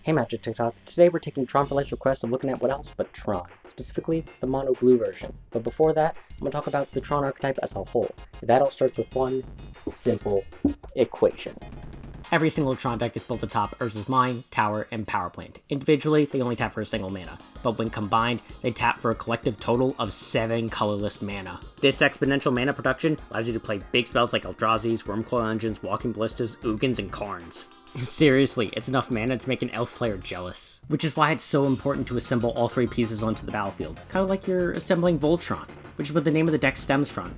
Hey Magic TikTok, today we're taking Tron for Life's request of looking at what else but Tron, specifically the mono blue version. But before that, I'm going to talk about the Tron archetype as a whole. That all starts with one simple equation. Every single Tron deck is built atop Urza's Mine, Tower, and Power Plant. Individually, they only tap for a single mana, but when combined, they tap for a collective total of 7 colorless mana. This exponential mana production allows you to play big spells like Eldrazi's, Wormcoil Engines, Walking Ballistas, Ugins, and Karns. Seriously, it's enough mana to make an elf player jealous. Which is why it's so important to assemble all 3 pieces onto the battlefield, kind of like you're assembling Voltron, which is what the name of the deck stems from.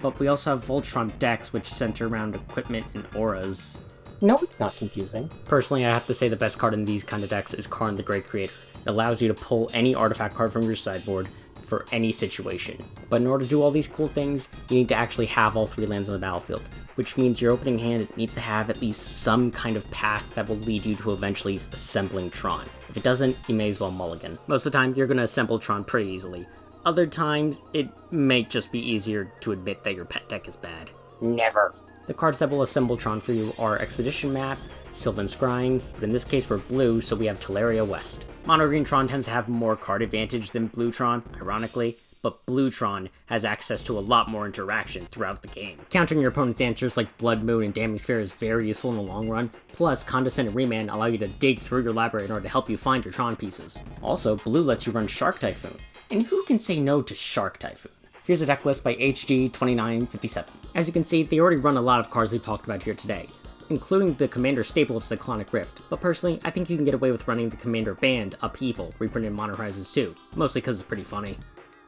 But we also have Voltron decks which center around equipment and auras. No, it's not confusing. Personally, I have to say the best card in these kind of decks is Karn the Great Creator. It allows you to pull any artifact card from your sideboard for any situation. But in order to do all these cool things, you need to actually have all 3 lands on the battlefield, which means your opening hand needs to have at least some kind of path that will lead you to eventually assembling Tron. If it doesn't, you may as well mulligan. Most of the time, you're going to assemble Tron pretty easily. Other times, it may just be easier to admit that your pet deck is bad. Never. The cards that will assemble Tron for you are Expedition Map, Sylvan Scrying, but in this case we're blue, so we have Teleria West. Mono Green Tron tends to have more card advantage than Blue Tron, ironically, but Blue Tron has access to a lot more interaction throughout the game. Countering your opponent's answers like Blood Moon and Damning Sphere is very useful in the long run, plus Condescending Remand allow you to dig through your library in order to help you find your Tron pieces. Also, Blue lets you run Shark Typhoon, and who can say no to Shark Typhoon? Here's a deck list by HG2957. As you can see, they already run a lot of cards we've talked about here today, including the Commander staple of Cyclonic Rift, but personally, I think you can get away with running the Commander Band Upheaval, reprinted in Modern Horizons 2, mostly because it's pretty funny.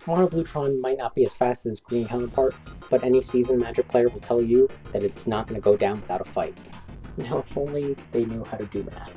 Mono blue Tron might not be as fast as its green counterpart, but any seasoned Magic player will tell you that it's not going to go down without a fight. Now, if only they knew how to do math.